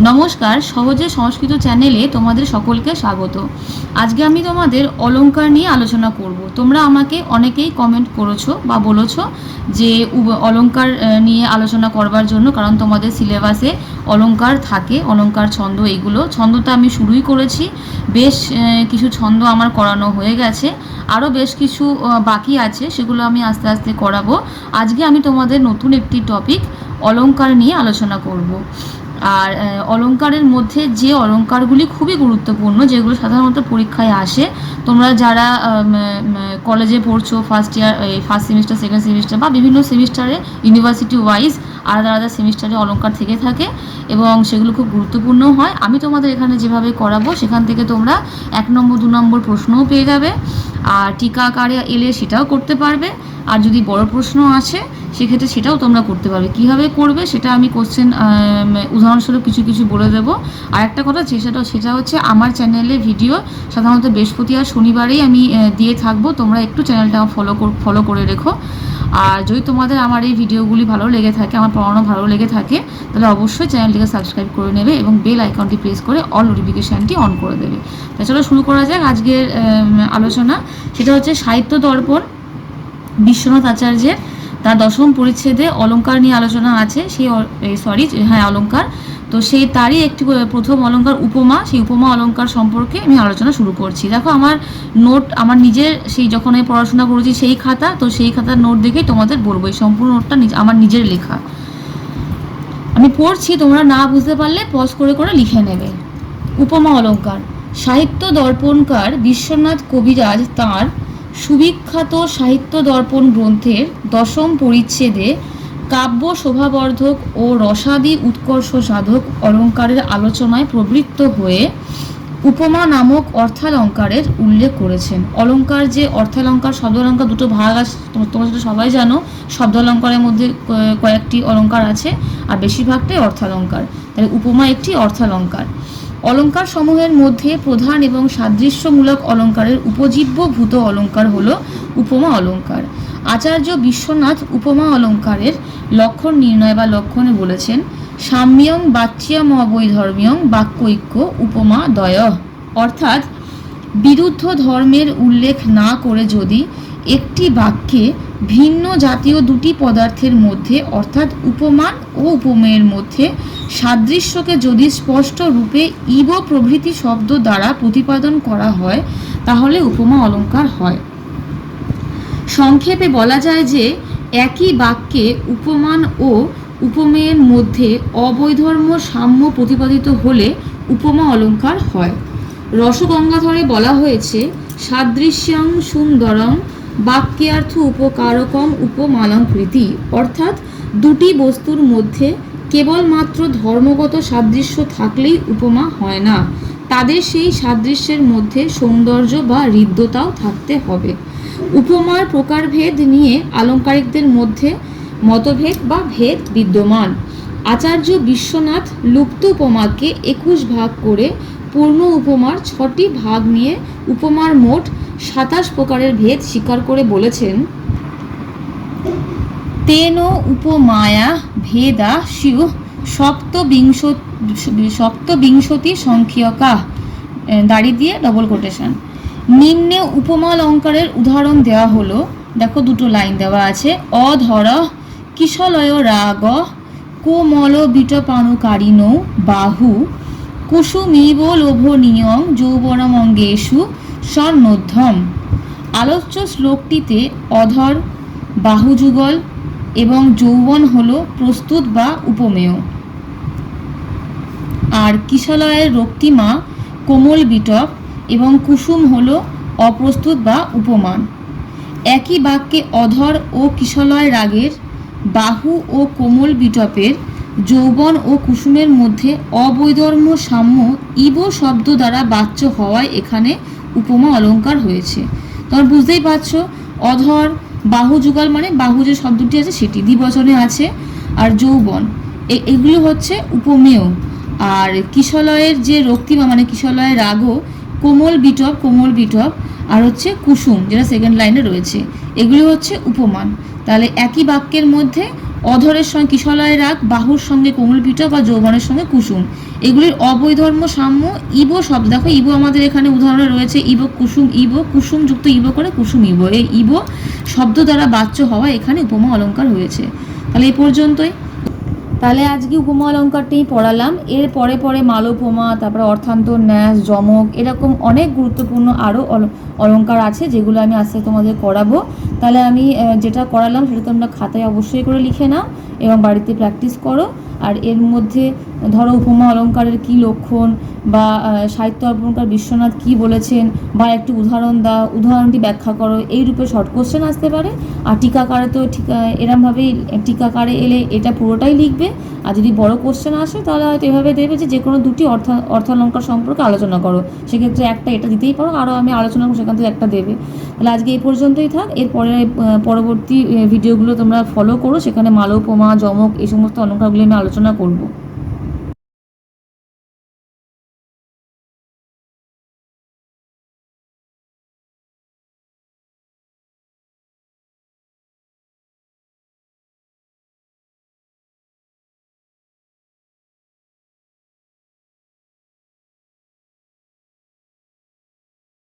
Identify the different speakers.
Speaker 1: নমস্কার, সহজে সংস্কৃত চ্যানেলে তোমাদের সকলকে স্বাগত। আজকে আমি তোমাদের অলংকার নিয়ে আলোচনা করব। তোমরা আমাকে অনেকেই কমেন্ট করেছো বা বলেছো যে অলংকার নিয়ে আলোচনা করবার জন্য, কারণ তোমাদের সিলেবাসে অলংকার থাকে, অলংকার ছন্দ, এইগুলো ছন্দটা আমি শুরুই করেছি। বেশ কিছু ছন্দ আমার করানো হয়ে গেছে, আরও বেশ কিছু বাকি আছে, সেগুলো আমি আস্তে আস্তে করাবো। আজকে আমি তোমাদের নতুন একটি টপিক অলংকার নিয়ে আলোচনা করব। আর অলংকারের মধ্যে যে অলংকারগুলি খুবই গুরুত্বপূর্ণ, যেগুলো সাধারণত পরীক্ষায় আসে, তোমরা যারা কলেজে পড়ছো, ফার্স্ট সেমিস্টার, সেকেন্ড সেমিস্টার বা বিভিন্ন সেমিস্টারে ইউনিভার্সিটি ওয়াইজ আলাদা আলাদা সেমিস্টারে অলংকার থেকে থাকে এবং সেগুলো খুব গুরুত্বপূর্ণ হয়। আমি তোমাদের এখানে যেভাবে করাবো সেখান থেকে তোমরা 1 নম্বর 2 নম্বর প্রশ্নও পেয়ে যাবে, আর টিকা আকারে এলে সেটাও করতে পারবে। আর যদি বড় প্রশ্ন আসে সেক্ষেত্রে সেটাও তোমরা করতে পারবে। কীভাবে করবে সেটা আমি কোশ্চেন উদাহরণস্বরূপ কিছু কিছু বলে দেবো। আর একটা কথা সেটা হচ্ছে, আমার চ্যানেলে ভিডিও সাধারণত বৃহস্পতি আর শনিবারেই আমি দিয়ে থাকবো। তোমরা একটু চ্যানেলটা ফলো করে রেখো। আর যদি তোমাদের আমার এই ভিডিওগুলি ভালো লেগে থাকে, আমার পড়ানো ভালো লেগে থাকে, তাহলে অবশ্যই চ্যানেলটিকে সাবস্ক্রাইব করে নেবে এবং বেল আইকনটি প্রেস করে অল নোটিফিকেশানটি অন করে দেবে। তাই চলো শুরু করা যাক আজকের আলোচনা। সেটা হচ্ছে সাহিত্য দর্পণ, বিশ্বনাথ আচার্যের, তার 10ম পরিচ্ছেদে অলংকার নিয়ে আলোচনা আছে। অলংকার। তো সেই তারই একটি প্রথম অলংকার উপমা, সেই উপমা অলংকার সম্পর্কে আমি আলোচনা শুরু করছি। দেখো আমার নোট, আমার নিজের সেই যখন আমি পড়াশোনা করেছি সেই খাতা, তো সেই খাতার নোট দেখেই তোমাদের বলবো। এই সম্পূর্ণ নোটটা আমার নিজের লেখা, আমি পড়ছি, তোমরা না বুঝতে পারলে পজ করে করে লিখে নেবে। উপমা অলংকার। সাহিত্য দর্পণকার বিশ্বনাথ কবিরাজ তাঁর সুবিখ্যাত সাহিত্য দর্পণ গ্রন্থের 10ম পরিচ্ছেদে কাব্য শোভাবর্ধক ও রসাদি উৎকর্ষ সাধক অলংকারের আলোচনায় প্রবৃত্ত হয়ে উপমা নামক অর্থালঙ্কারের উল্লেখ করেছেন। অলংকার, যে অর্থালঙ্কার, শব্দালঙ্কার দুটো ভাগ আছে, তোমরা সেটা সবাই জানো। শব্দালঙ্কারের মধ্যে কয়েকটি অলংকার আছে আর বেশিরভাগটাই অর্থালঙ্কার। তাই উপমা একটি অর্থালঙ্কার। অলংকার সমূহের মধ্যে প্রধান এবং সাদৃশ্যমূলক অলংকারের উপজীব্যভূত অলংকার হল উপমা অলংকার। আচার্য বিশ্বনাথ উপমা অলংকারের লক্ষণ নির্ণয় বা লক্ষণে বলেছেন, সাম্যং বাচ্যম অবৈধর্ম্যং বাক্যৈক্য উপমা দয়, অর্থাৎ বিরুদ্ধ ধর্মের উল্লেখ না করে যদি একটি বাক্যে ভিন্ন জাতীয় দুটি পদার্থের মধ্যে, অর্থাৎ উপমান ও উপমেয়ের মধ্যে সাদৃশ্যকে যদি স্পষ্ট রূপে ইব প্রভৃতি শব্দ দ্বারা প্রতিপাদন করা হয়, তাহলে উপমা অলংকার হয়। সংক্ষেপে বলা যায় যে একই বাক্যে উপমান ও উপমেয়ের মধ্যে অবৈধর্ম্য সাম্য প্রতিপাদিত হলে উপমা অলংকার হয়। রসগঙ্গাধরে বলা হয়েছে, সাদৃশ্যং সুন্দরং বাক্যার্থ উপকারকম উপমালঙ্কৃতি, অর্থাৎ দুটি বস্তুর মধ্যে কেবলমাত্র ধর্মগত সাদৃশ্য থাকলেই উপমা হয় না, তাদের সেই সাদৃশ্যের মধ্যে সৌন্দর্য বা হৃদ্যতাও থাকতে হবে। উপমার প্রকারভেদ নিয়ে আলংকারিকদের মধ্যে মতভেদ বা ভেদ বিদ্যমান। আচার্য বিশ্বনাথ লুপ্ত উপমাকে 21 ভাগ করে পূর্ণ উপমার 6টি ভাগ নিয়ে উপমার মোট 27 প্রকারের ভেদ স্বীকার করে বলেছেন, তেন উপমায়া ভেদা স্যুঃ সপ্তবিংশতি সংখ্যকা, দাড়ি দিয়ে ডবল কোটেশন। নিম্নে উপমা অলংকারের উদাহরণ দেওয়া হলো। দেখো দুটো লাইন দেওয়া আছে। অধর কিশলয় রাগ কোমল বিটপানুকারিণৌ বাহু কুসুমিব লোভনীয়ং যৌবনমঙ্গেষু স্বর্ণোদ্ধম। আলোচ্য শ্লোকটিতে অধর, বাহুযুগল এবং যৌবন হলো প্রস্তুত বা উপমেয়, আর কিশলয়ের রক্তিমা, কোমল বিটপ এবং কুসুম হলো অপ্রস্তুত বা উপমান। একই বাক্যে অধর ও কিশলয় রাগের, বাহু ও কোমল বিটপের, যৌবন ও কুসুমের মধ্যে অবৈধর্ম্য সাম্য ইব শব্দ দ্বারা বাচ্য হওয়ায় এখানে উপমা অলংকার হয়েছে। তোমরা বুঝতেই পারছো, অধর, বাহু যুগল মানে বাহু যে শব্দটি আছে সেটি দ্বিবচনে আছে, আর যৌবন এগুলো হচ্ছে উপমেয়। আর কিশলয়ের যে রক্তিমা মানে কিশলয়ের রাগও, কোমল বিটপ আর হচ্ছে কুসুম যেটা সেকেন্ড লাইনে রয়েছে, এগুলো হচ্ছে উপমান। তাহলে একই বাক্যের মধ্যে অধরের সঙ্গে কিশলয় রাগ, বাহুর সঙ্গে কোমল পিঠা বা যৌবনের সঙ্গে কুসুম। এগুলির অবৈধর্ম সাম্য। ইবো শব্দ, দেখো ইবো আমাদের এখানে উদাহরণে রয়েছে, ইবো কুসুম, ইবো কুসুম যুক্ত ইবো করে কুসুম ইবো, এই ইবো শব্দ দ্বারা বাচ্য হওয়া এখানে উপমা অলঙ্কার হয়েছে। তাহলে এই পর্যন্তই। তাহলে আজকে উপমা অলঙ্কারটাই পড়ালাম। এর পরে পরে মালোপমা, তারপরে অর্থান্তর, ন্যাস, যমক, এরকম অনেক গুরুত্বপূর্ণ আরও অলঙ্কার আছে যেগুলো আমি আজকে তোমাদের করাবো। তাহলে আমি যেটা করালাম সেটা তোমরা খাতায় অবশ্যই করে লিখে নাও এবং বাড়িতে প্র্যাকটিস করো। আর এর মধ্যে ধরো উপমা অলঙ্কারের কী লক্ষণ, বা সাহিত্য অলঙ্কার বিশ্বনাথ কী বলেছেন, বা একটি উদাহরণ দাও, উদাহরণটি ব্যাখ্যা করো, এই রূপে শর্ট কোশ্চেন আসতে পারে। আর টিকাকারে তো ঠিক এরমভাবেই টিকাকারে এলে এটা পুরোটাই লিখবে। আর যদি বড় কোশ্চেন আসে তাহলে হয়তো এভাবে দেবে যে কোনো দুটি অর্থালঙ্কার সম্পর্কে আলোচনা করো, সেক্ষেত্রে একটা এটা দিতেই পারো, আরও আমি আলোচনা করবো সেখান থেকে একটা দেবে। তাহলে আজকে এই পর্যন্তই থাক। এরপরে পরবর্তী ভিডিওগুলো তোমরা ফলো করো, সেখানে মালোপমা, যমক, এই সমস্ত অলঙ্কারগুলি আমি আলোচনা করবো।